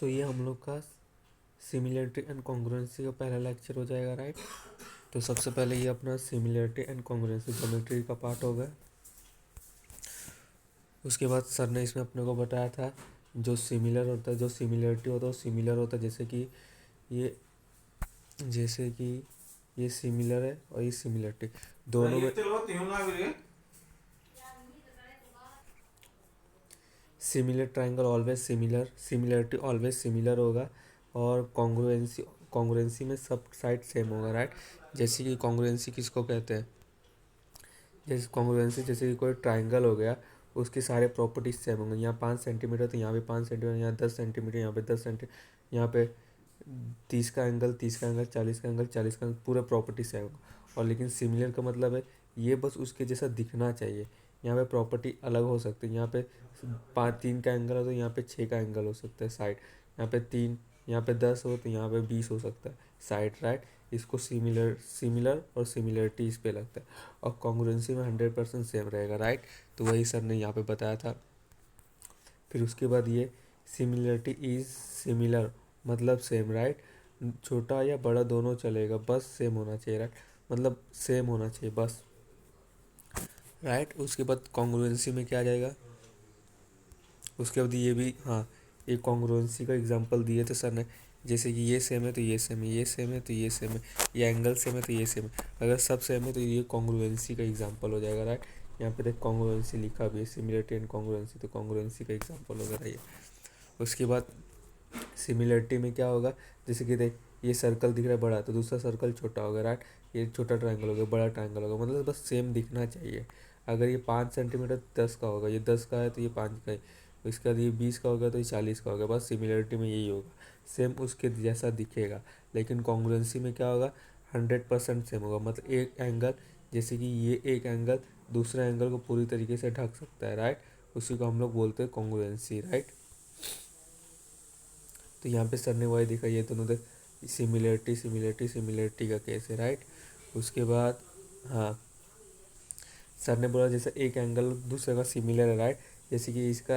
सो ये हम लोग का सिमिलरिटी एंड कॉन्ग्रुएंसी का पहला लेक्चर हो जाएगा, राइट। तो सबसे पहले ये अपना सिमिलरिटी एंड कॉन्ग्रुएंसी ज्योमेट्री का पार्ट होगा। उसके बाद सर ने इसमें अपने को बताया था जो सिमिलर होता है, जो सिमिलरिटी होता है वो सिमिलर होता है, ये जैसे कि ये सिमिलर है और ये सिमिलरिटी दोनों में similar triangle always similar, similarity always similar होगा। और कॉन्ग्रुएंसी में सब साइड सेम होगा, राइट। जैसे कि कॉन्ग्रुएंसी किसको कहते हैं, जैसे कॉन्ग्रुएंसी जैसे कि कोई ट्राइंगल हो गया, उसकी सारे प्रॉपर्टीज सेम होंगे। यहाँ 5 सेंटीमीटर तो यहाँ भी 5 सेंटीमीटर, यहाँ 10 सेंटीमीटर, यहाँ पे 10 सेंटीमीटर, यहाँ पे 30 का एंगल 40 का एंगल पूरा प्रॉपर्टी सेम होगा। और लेकिन सिमिलर का मतलब है ये बस उसके जैसा दिखना चाहिए। यहाँ पे प्रॉपर्टी अलग हो सकती है, यहाँ पे 3 का एंगल हो तो यहाँ पे 6 का एंगल हो सकता है साइड, यहाँ पे 3, यहाँ पे 10 हो तो यहाँ पे 20 हो सकता है साइड, राइट। इसको सिमिलर और सिमिलरिटी इस पे लगता है। और कॉन्ग्रुएंसी में 100% सेम रहेगा, राइट। तो वही सर ने यहाँ पे बताया था। फिर उसके बाद ये सिमिलरिटी इज सिमिलर मतलब सेम, राइट। छोटा या बड़ा दोनों चलेगा, बस सेम होना चाहिए, राइट। मतलब सेम होना चाहिए बस, राइट। उसके बाद कॉन्ग्रुएंसी में क्या आ जाएगा, उसके बाद ये भी, हाँ, ये कॉन्ग्रुएंसी का एग्जांपल दिए थे सर ने। जैसे कि ये सेम है तो ये सेम है, ये सेम है तो ये सेम है, ये एंगल सेम है तो ये सेम है। अगर सब सेम है तो ये कॉन्ग्रुएंसी का एग्जांपल हो जाएगा, राइट। यहाँ पे देख कॉन्ग्रुएंसी लिखा भी है, सिमिलरिटी एंड कॉन्ग्रुएंसी, तो कॉन्ग्रुएंसी का एग्जांपल वगैरह ये। उसके बाद सिमिलरिटी में क्या होगा, जैसे कि देख ये सर्कल दिख रहा है बड़ा तो दूसरा सर्कल छोटा होगा, राइट। ये छोटा ट्रायंगल होगा, बड़ा ट्रायंगल होगा, मतलब बस सेम दिखना चाहिए। अगर ये 5 सेंटीमीटर 10 का होगा, ये 10 का है तो ये 5 का है, इसका ये 20 का होगा तो ये 40 का होगा। बस सिमिलरिटी में यही होगा, सेम उसके जैसा दिखेगा। लेकिन कॉन्ग्रुएंसी में क्या होगा, 100% सेम होगा। मतलब एक एंगल, जैसे कि ये एक एंगल दूसरे एंगल को पूरी तरीके से ढक सकता है, राइट। उसी को हम लोग बोलते हैं कॉन्ग्रुएंसी, राइट। तो यहाँ पे सर ने वही दिखा, ये दोनों देख सिमिलरिटी सिमिलरिटी सिमिलरिटी का केस है, राइट। उसके बाद, हाँ, सर ने बोला जैसे एक एंगल दूसरे का सिमिलर है, राइट। जैसे कि इसका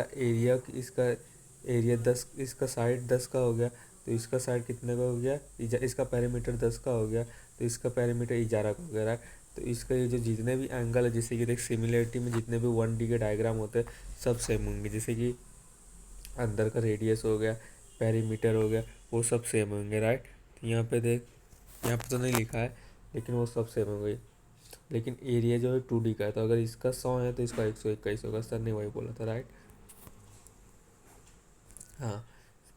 एरिया 10, इसका साइड 10 का हो गया तो इसका साइड कितने का हो गया, इसका पेरीमीटर 10 का हो गया तो इसका पेरीमीटर 11 का हो गया, राइट। तो इसका ये जो जितने भी एंगल है, जैसे कि देख सिमिलरिटी में जितने भी 1D के डायग्राम होते हैं सब सेम होंगे। जैसे कि अंदर का रेडियस हो गया, पेरीमीटर हो गया, वो सब सेम होंगे, राइट। तो यहाँ पे देख, यहाँ पे तो नहीं लिखा है लेकिन वो सब सेम होंगे। लेकिन एरिया जो है 2D का है, तो अगर इसका 100 है तो इसका 121 होगा, सर ने वही बोला था, राइट। हाँ,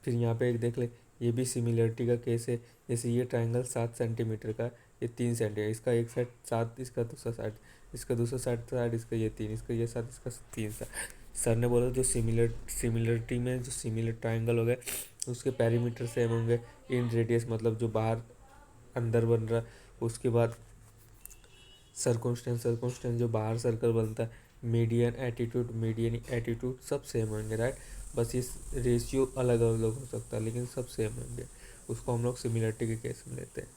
फिर यहाँ पे एक देख ले, ये भी सिमिलरिटी का केस है। जैसे ये ट्रायंगल 7 सेंटीमीटर का, ये 3 सेंटीमीटर, इसका एक साइड 7, इसका दूसरा साइड, इसका दूसरा साइड इसका ये 3, इसका ये 7, इसका 3 साइड। सर ने बोला जो सिमिलरिटी में जो सिमिलर ट्रायंगल हो गए उसके पेरीमीटर सेम होंगे इन रेडियस, मतलब जो बाहर अंदर बन रहा। उसके बाद सर्कमस्टेंस जो बाहर सर्कल बनता है, मीडियन एटीट्यूड सब सेम होंगे, राइट। बस इस रेशियो अलग अलग हो सकता है लेकिन सब सेम होंगे। उसको हम लोग सिमिलरिटी के केस में लेते हैं।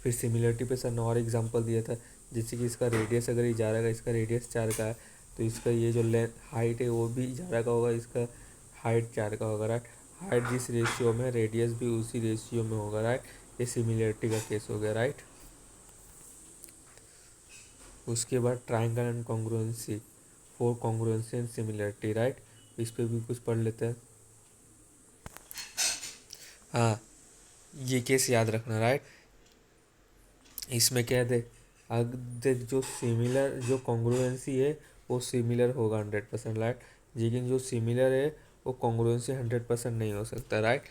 फिर सिमिलरिटी पे सर ने और एग्जांपल दिया था, जैसे कि इसका रेडियस अगर 11 का, इसका रेडियस 4 का है तो इसका ये जो लेंथ हाइट है वो भी 11 का होगा, इसका हाइट 4 का होगा, राइट। हाइट जिस रेशियो में रेडियस भी उसी रेशियो में होगा, राइट। ये सिमिलरिटी का केस हो गया, राइट। उसके बाद triangle and congruency, four congruency and similarity, right. इस पे भी कुछ पढ़ लेते हैं। हाँ, ये केस याद रखना, राइट। इसमें क्या है देख जो सिमिलर जो कॉन्ग्रुएंसी है वो सिमिलर होगा 100%, राइट। लेकिन जो सिमिलर है वो कॉन्ग्रुएंसी 100% नहीं हो सकता, राइट।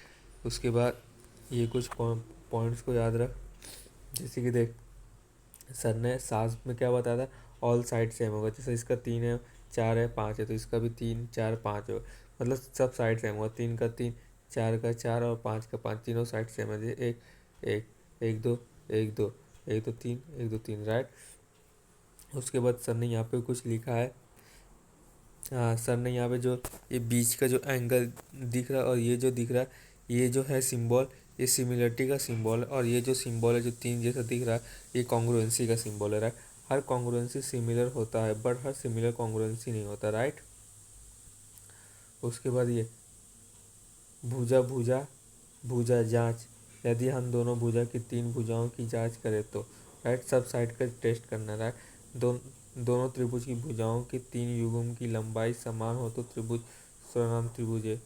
उसके बाद ये कुछ पॉइंट्स को याद रख, जैसे कि देख सर ने सास में क्या बताया था, ऑल साइड सेम होगा। जैसे इसका 3 है, 4 है, 5 है तो इसका भी 3 4 5 होगा, मतलब सब साइड सेम होगा। 3 का 3, 4 का 4 और 5 का 5, तीनों साइड सेम है। जैसे एक एक एक दो एक दो एक दो तीन एक दो तीन, राइट। उसके बाद सर ने यहाँ पे कुछ लिखा है, हाँ, सर ने यहाँ पे जो ये बीच का जो एंगल दिख रहा है और ये जो दिख रहा है ये जो है सिंबल, ये सिमिलरिटी का सिंबल है। और ये जो सिंबल है जो 3 जैसा दिख रहा है ये कॉन्ग्रुएंसी का सिंबल है, राइट। हर कॉन्ग्रुएंसी सिमिलर होता है बट हर सिमिलर कॉन्ग्रुएंसी नहीं होता, राइट। उसके बाद ये भुजा भुजा भुजा जांच, यदि हम दोनों भुजा की 3 भुजाओं की जांच करें तो, राइट, सब साइड का टेस्ट करना, राइट। दोनों त्रिभुज की भुजाओं के 3 युग्म की लंबाई समान हो तो त्रिभुज सर्वनाम त्रिभुज है।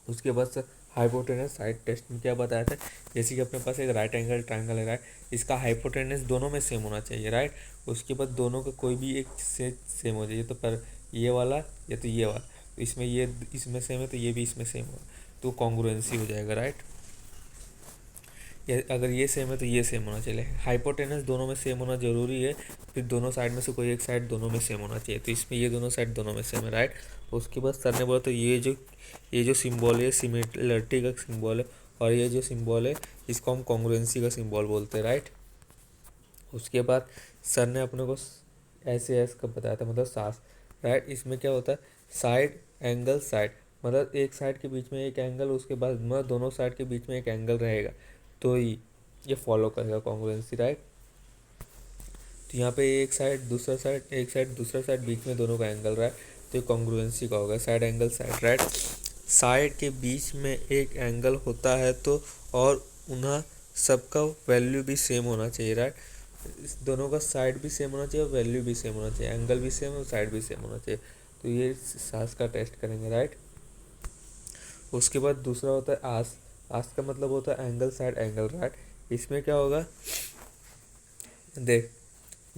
उसके बाद सर हाइपोटेनस साइड टेस्ट में क्या बताया था, जैसे कि अपने पास एक राइट एंगल ट्रायंगल है, राइट, इसका हाइपोटेनस दोनों में सेम होना चाहिए, राइट। उसके बाद दोनों का कोई भी एक से सेम हो जाए, तो पर ये वाला या तो ये वाला, तो इसमें ये इसमें सेम है तो ये भी इसमें सेम हो, तो कॉन्ग्रुएंसी हो जाएगा, राइट। अगर ये सेम है तो ये सेम होना चाहिए। हाइपोटेनस दोनों में सेम होना जरूरी है, फिर दोनों साइड में से कोई एक साइड दोनों में सेम होना चाहिए, तो इसमें ये दोनों साइड दोनों में सेम है, राइट। उसके बाद सर ने बोला तो ये जो सिंबल है सिमिलरिटी का सिंबल है, और ये जो सिंबल है इसको हम कॉन्ग्रुएंसी का सिंबल बोलते हैं, राइट। उसके बाद सर ने अपने को SAS का बताया था, मतलब सास, राइट। इसमें क्या होता है, साइड एंगल साइड, मतलब एक साइड के बीच में एक एंगल, उसके बाद मतलब दोनों साइड के बीच में एक एंगल रहेगा, तो ये फॉलो करेगा कॉन्ग्रुएंसी, राइट। तो यहाँ पे एक साइड दूसरा साइड, एक साइड दूसरा साइड, बीच में दोनों का एंगल रहा है, तो ये कॉन्ग्रुएंसी का होगा, side angle side, right. Side के बीच में एक एंगल होता है तो, और उन्हें सबका वैल्यू भी सेम होना चाहिए, राइट। दोनों का साइड भी सेम होना चाहिए और वैल्यू भी सेम होना चाहिए, एंगल भी सेम और साइड भी सेम होना चाहिए, तो ये सास का टेस्ट करेंगे, राइट। उसके बाद दूसरा होता है आस। आस का मतलब होता है एंगल साइड एंगल, राइट। इसमें क्या होगा, देख,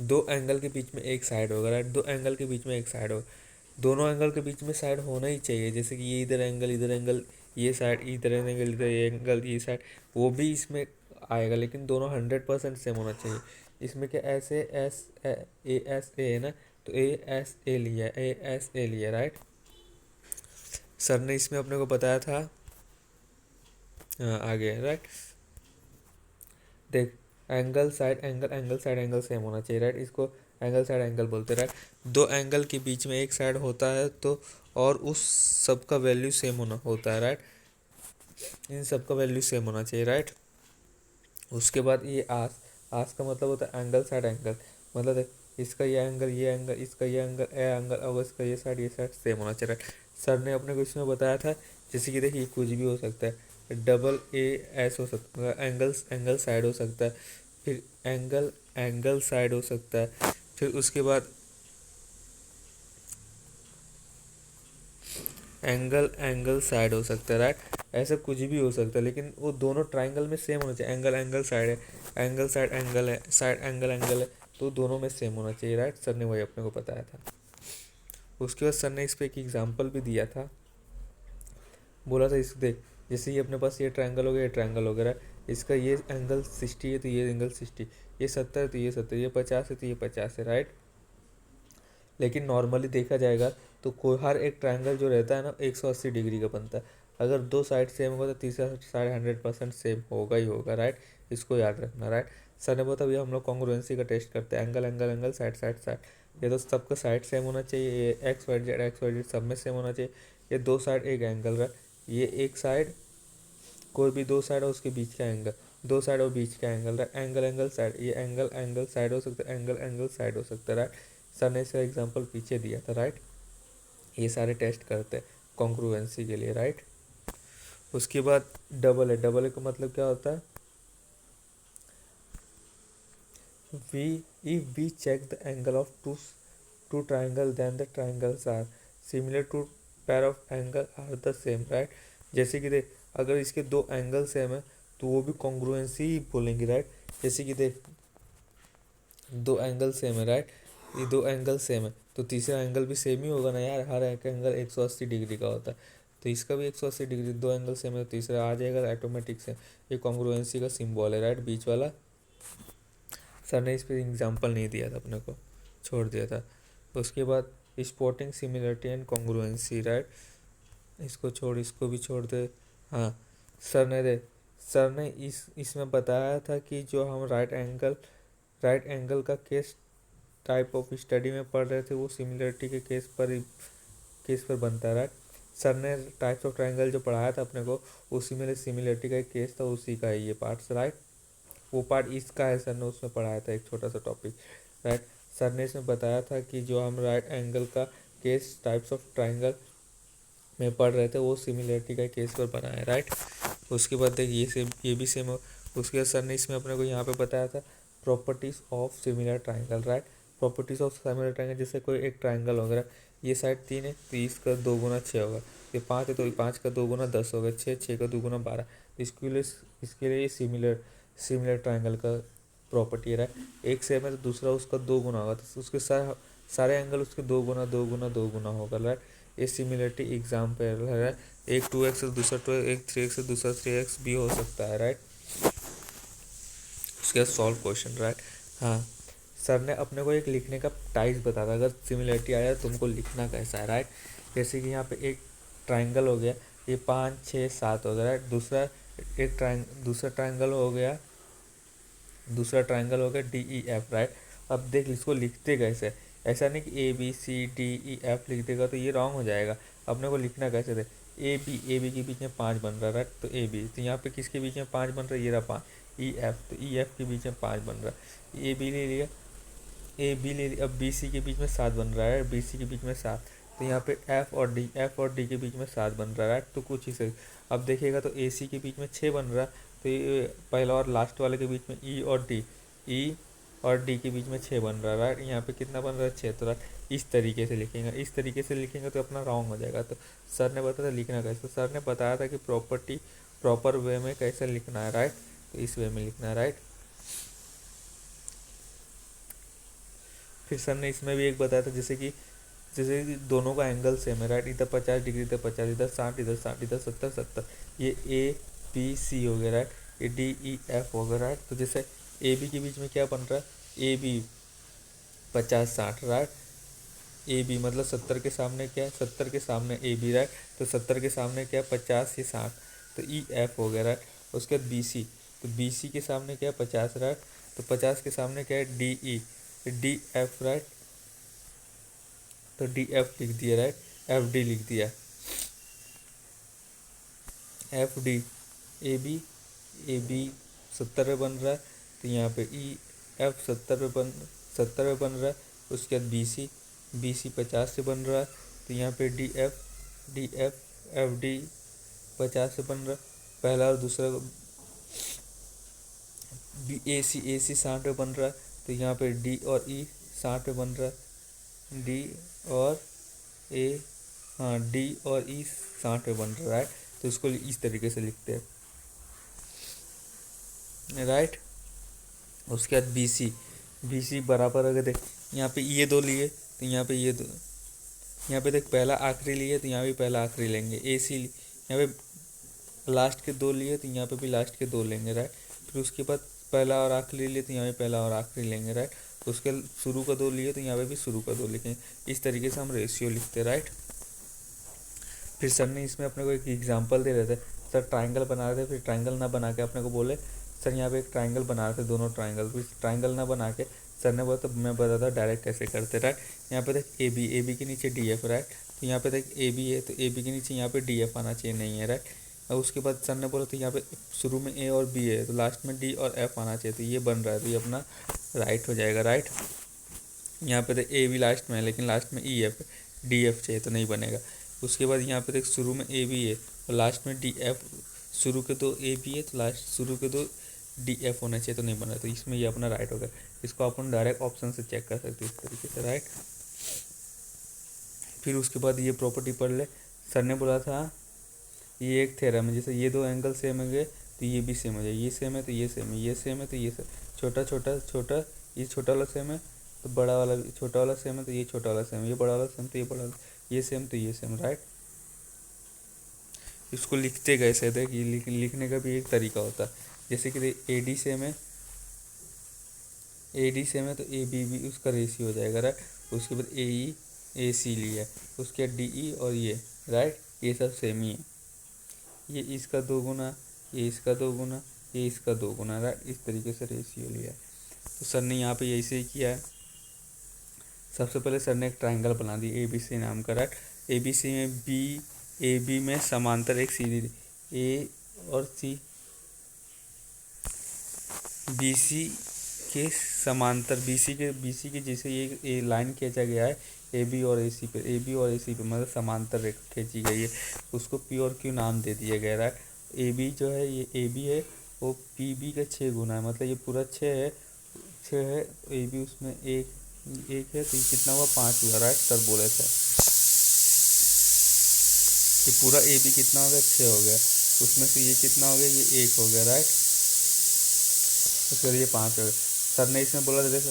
दो एंगल के बीच में एक साइड होगा, राइट, दो एंगल के बीच में एक साइड होगा, दोनों एंगल के बीच में साइड होना ही चाहिए, जैसे कि ये इधर एंगल ये साइड, इधर एंगल इधर एंगल ये साइड, वो भी इसमें आएगा, लेकिन दोनों 100% सेम होना चाहिए। इसमें क्या ऐसे एस ए है ना, तो ए एस ए लिया, राइट। सर ने इसमें अपने को बताया था, हाँ आगे, राइट। देख, angle side angle, angle side angle same होना चाहिए, राइट, इसको एंगल साइड एंगल बोलते हैं, राइट। दो एंगल के बीच में एक साइड होता है तो, और उस सब का वैल्यू सेम होना होता है, राइट, इन सब का वैल्यू सेम होना चाहिए, राइट। उसके बाद ये आस। आस का मतलब होता है एंगल साइड एंगल, मतलब देख, इसका ये एंगल इसका ये एंगल और इसका ये साइड सेम होना चाहिए, राइट। सर ने अपने को इसमें बताया था, जैसे कि देखिए कुछ भी हो सकता है, डबल AS हो सकता है, एंगल साइड हो सकता है, फिर एंगल एंगल साइड हो सकता है, फिर उसके बाद एंगल एंगल साइड हो सकता है, राइट। ऐसा कुछ भी हो सकता है, लेकिन वो दोनों ट्राइंगल में सेम होना चाहिए, एंगल एंगल साइड है, एंगल साइड एंगल है, साइड एंगल एंगल है, तो दोनों में सेम होना चाहिए, राइट। सर ने वही अपने को बताया था। उसके बाद सर ने इस पर एक एग्जाम्पल भी दिया था, बोला था इस देख, जैसे ये अपने पास ये ट्रायंगल हो गया, ये ट्रायंगल हो गया, इसका ये एंगल 60 है तो ये एंगल 60, ये 70 है तो ये 70, ये 50 है तो ये 50 है, राइट। लेकिन नॉर्मली देखा जाएगा तो कोई हर एक ट्रायंगल जो रहता है ना 180 डिग्री का बनता है, अगर दो साइड सेम होगा तो तीसरा साइड 100% सेम होगा ही होगा, राइट। इसको याद रखना, राइट। सर ने बताया अभी हम लोग कॉन्ग्रुएंसी का टेस्ट करते हैं, angle angle angle side side side, ये तो सबका साइड सेम होना चाहिए, ये एक्स वाई जेड सब में सेम होना चाहिए, ये दो साइड एक एंगल रहा, ये एक साइड कोई भी दो साइड है उसके बीच का एंगल, दो साइड और बीच का एंगल रहा, एंगल एंगल साइड, ये एंगल एंगल साइड हो सकता है, एंगल एंगल साइड हो सकता है, राइट। सर ने इसका एग्जांपल पीछे दिया था, राइट। ये सारे टेस्ट करते हैं कॉन्ग्रुएंसी के लिए, राइट। उसके बाद डबल है, डबल का मतलब क्या होता है, we if we check the angle of two triangle then the triangles are similar to pair of angle are the same, right। जैसे कि देख, अगर इसके दो एंगल सेम है तो वो भी कॉन्ग्रुएंसी ही बोलेंगे, राइट। जैसे कि देख, दो एंगल सेम है, राइट, ये दो एंगल सेम है तो तीसरा एंगल भी सेम ही होगा ना यार, हर एक एंगल 180 डिग्री का होता है, तो इसका भी 180 डिग्री, दो एंगल सेम है तो तीसरा आ जाएगा ऑटोमेटिक से, ये कॉन्ग्रुएंसी का सिंबल है, राइट, बीच वाला। सर ने इस पर एग्जाम्पल नहीं दिया था, अपने को छोड़ दिया था। उसके बाद spotting similarity and congruency, right, इसको छोड़, इसको भी छोड़ दे। हाँ, सर ने दे सर ने इसमें बताया था कि जो हम राइट एंगल का केस टाइप ऑफ स्टडी में पढ़ रहे थे, वो सिमिलरिटी के केस पर बनता है, राइट। सर ने टाइप्स ऑफ ट्रायंगल जो पढ़ाया था अपने को, उसी में सिमिलरिटी का एक केस था, उसी का है ये पार्ट्स, राइट। वो पार्ट इसका है, सर ने उसमें पढ़ाया था एक छोटा सा टॉपिक, राइट। सर ने इसमें बताया था कि जो हम राइट एंगल का केस टाइप्स ऑफ ट्राइंगल में पढ़ रहे थे वो सिमिलरिटी का केस पर बना है, राइट। उसके बाद देख ये सेम, ये भी सेम हो। उसके बाद सर ने इसमें अपने को यहाँ पे बताया था properties of similar triangle, right. Properties of similar triangle, जैसे कोई एक ट्राइंगल वगैरह, ये साइड 3 है तो इसका 2 गुना 6 होगा, ये 5 है तो 5 का 2 गुना 10 होगा, 6 का 2 गुना 12। इसके लिए ये सिमिलर ट्राइंगल का प्रॉपर्टी है। एक सेम है तो दूसरा उसका 2 गुना होगा, तो उसके सारे एंगल उसके 2 गुना 2 गुना 2 गुना होगा, राइट। ये सिमिलरिटी एग्जाम्पल है। एक 2x से दूसरा 2x, एक 3x से दूसरा 3x भी हो सकता है, राइट। उसके बाद सॉल्व क्वेश्चन, राइट। हाँ, सर ने अपने को एक लिखने का टाइप्स बता था, अगर सिमिलरिटी आया तो तुमको लिखना कैसा है, राइट। जैसे कि यहाँ पे एक ट्राइंगल हो गया, ये 5 6 7 हो गया, राइट। दूसरा ट्राइंगल हो गया DEF, राइट। अब देख इसको लिखते कैसे, ऐसा नहीं कि ABCDEF लिख देगा तो ये रॉन्ग हो जाएगा। अपने को लिखना कैसे थे, AB के बीच में 5 बन रहा है, राइट, तो AB, तो यहाँ पे किसके बीच में 5 बन रहा है, ये रहा 5। EF, तो EF के बीच में 5 बन रहा है। AB ले लिया, AB ले लिया। अब BC के बीच में 7 बन रहा है, BC के बीच में 7, तो यहाँ पे F और D के बीच में 7 बन रहा है, राइट। तो कुछ ही से अब देखिएगा तो AC के बीच में 6 बन रहा है, तो ये पहला और लास्ट वाले के बीच में E और D के बीच में 6 बन रहा है, राइट। यहाँ पे कितना बन रहा है, 6, तो राइट इस तरीके से लिखेंगे तो अपना रॉन्ग हो जाएगा। तो सर ने बताया था लिखना कैसे, तो सर ने बताया था कि प्रॉपर वे में कैसे लिखना है, राइट। तो इस वे में लिखना है, राइट। फिर सर ने इसमें भी एक बताया था, जैसे कि दोनों का एंगल सेम है, राइट। इधर 50 डिग्री, इधर 50, इधर 60, इधर 60, इधर 70 70, ये ABC हो गया, राइट। ये DEF हो गया, राइट। तो जैसे AB के बीच में क्या बन रहा है, AB 50 60, राइट। AB मतलब 70 के सामने क्या है, 70 के सामने AB, राइट। तो 70 के सामने क्या है, 50 या 60, तो EF हो गया, राइट। उसके बाद BC, तो BC के सामने क्या है, 50, राइट। तो 50 के सामने क्या है, DF, राइट। तो DF लिख दिया, राइट। FD लिख दिया, FD। AB 70 पे बन रहा है, तो यहाँ पे EF 70 पे बन रहा है। उसके बाद BC 50 से बन रहा है, तो यहाँ पे DF FD 50 से बन रहा है, पहला और दूसरा। AC 60 पे बन रहा है, तो यहाँ पे D और E 60 पे बन रहा है, D और E 60 पे बन रहा है, तो इसको इस तरीके से लिखते हैं, राइट। उसके बाद BC बराबर, अगर देख यहाँ पे ये 2 लिए तो यहाँ पे ये 2, यहाँ पे देख पहला आखिरी लिए तो यहाँ भी पहला आखिरी लेंगे। AC यहाँ पे लास्ट के 2 लिए तो यहाँ पे भी लास्ट के 2 लेंगे, राइट। फिर उसके बाद पहला और आखिरी लिए तो यहाँ भी पहला और आखिरी लेंगे, राइट। उसके शुरू का 2 लिए तो यहाँ पे भी शुरू का 2 लिखेंगे। इस तरीके से हम रेशियो लिखते, राइट। फिर सर ने इसमें अपने को एक एग्जांपल दे रहे थे, सर ट्राइंगल बना रहे थे, फिर ट्राइंगल ना बना के अपने को बोले सर यहाँ पे एक ट्राइंगल बना रहे थे, दोनों ट्राइंगल, फिर ट्राइंगल ना बना के सर ने बोला तो मैं बताता डायरेक्ट कैसे करते, राइट। यहाँ पे देख AB के नीचे DF, राइट। तो यहाँ पे देख AB है तो AB के नीचे यहाँ पे DF आना चाहिए, नहीं है, राइट। और उसके बाद सर ने बोला तो यहाँ पे शुरू में A और B है तो लास्ट में D और F आना चाहिए, तो ये बन रहा है, तो ये अपना राइट हो जाएगा, राइट। यहाँ पे देख AB लास्ट में है लेकिन लास्ट में EF DF चाहिए तो नहीं बनेगा। उसके बाद यहाँ पे देख शुरू में AB है और लास्ट में DF, शुरू के 2 AB है तो लास्ट शुरू के 2 DF होना चाहिए तो नहीं बना, तो इसमें ये अपना राइट हो गया। इसको अपन डायरेक्ट ऑप्शन से चेक कर सकते हैं इस तरीके से, राइट। फिर उसके बाद ये प्रॉपर्टी पढ़ ले, सर ने बोला था ये एक थ्योरम है, जैसे ये 2 एंगल सेम होंगे तो ये भी सेम हो जाए, ये सेम है तो ये सेम है, ये सेम है तो ये सेम, छोटा ये छोटा वाला सेम है तो बड़ा वाला, छोटा वाला सेम है तो ये छोटा वाला सेम है, ये बड़ा वाला सेम तो ये बड़ा वाला, ये सेम तो ये सेम, राइट। इसको लिखते कैसे थे कि लिखने का भी एक तरीका होता है, जैसे कि AD सेम है तो AB भी उसका रेशियो हो जाएगा, राइट। उसके बाद AE AC लिया, उसके बाद DE और ये, राइट, ये सब सेम ही है। ये इसका 2 गुना, ये इसका 2 गुना, ये इसका 2 गुना, राइट। इस तरीके से रेशियो लिया है। तो सर ने यहाँ पे ऐसे ही किया है। सबसे पहले सर ने एक ट्राइंगल बना दी ABC नाम का, राइट। ABC में AB में समांतर एक सीधी A और C, BC के समांतर BC के जैसे ये लाइन खींचा गया है AB और AC पे मतलब समांतर रेखा खींची गई है, उसको P और Q नाम दे दिया गया है। AB जो है ये AB है वो PB का 6 गुना है, मतलब ये पूरा 6 है AB उसमें एक है, तो ये कितना हुआ 5 हुआ, राइट सर बोले थे कि पूरा AB कितना हो गया 6 हो गया, उसमें से ये कितना हो गया ये 1 हो गया, राइट उसके बाद ये 5 हो गया। सर ने इसमें बोला था देखो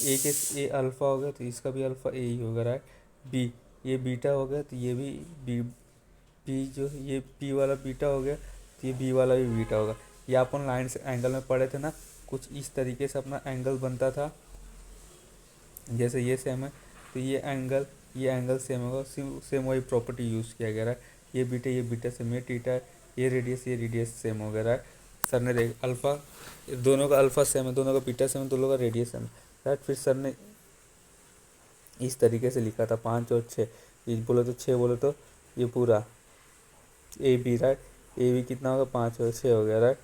ए के ए अल्फ़ा हो गया तो इसका भी अल्फ़ा ए ही होगा, राइट। बी ये बीटा हो गया तो ये भी बी जो ये पी वाला बीटा हो गया तो ये बी वाला भी बीटा होगा। ये अपन लाइन से एंगल में पढ़े थे ना, कुछ इस तरीके से अपना एंगल बनता था, जैसे ये सेम है तो ये एंगल सेम होगा, सेम वही प्रॉपर्टी यूज़ किया गया है। ये बीटा सेम, ये टीटा ये रेडियस सेम हो गया, राइट। सर ने देख अल्फ़ा दोनों का अल्फ़ा सेम है, दोनों का बीटा सेम है, दोनों का रेडियस सेम है, राइट। फिर सर ने इस तरीके से लिखा था 5 और 6, ये बोले तो 6 बोले तो ये पूरा A B, right. A B कितना होगा 5 और 6 हो गया, राइट।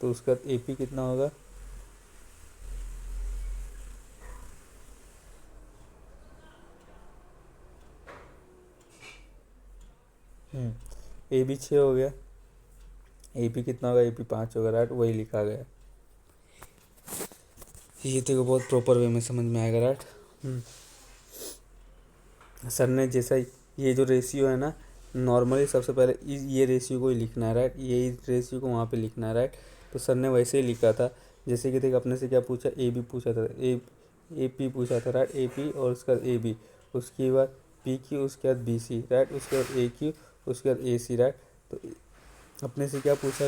तो उसका ए पी कितना होगा ए बी 6 हो गया, ए पी कितना होगा ए पी 5 होगा, राइट वही लिखा गया। ये तेरे को बहुत प्रॉपर वे में समझ में आएगा, राइट। सर ने जैसा ये जो रेशियो है ना, नॉर्मली सबसे पहले ये रेशियो को ही लिखना है, राइट, यही रेशियो को वहाँ पे लिखना है, राइट। तो सर ने वैसे ही लिखा था, जैसे कि देख अपने से क्या पूछा, ए बी पूछा था, ए पी पूछा था, राइट, ए पी और उसके बाद ए बी, उसके बाद पी क्यू, उसके बाद बी सी, राइट, उसके बाद ए क्यू, उसके बाद ए सी, राइट। तो अपने से क्या पूछा,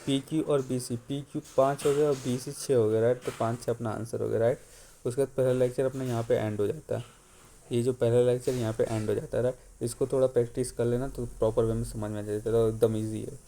पी क्यू और बी सी, पी क्यू 5 हो गया और बी सी 6 हो गया, राइट। तो 5 6 अपना आंसर हो गया, राइट। उसके बाद पहला लेक्चर अपना यहाँ पे एंड हो जाता है, ये जो पहला लेक्चर यहाँ पे एंड हो जाता है, राइट। इसको थोड़ा प्रैक्टिस कर लेना तो प्रॉपर वे में समझ में आ जाता है, तो एकदम ईजी है।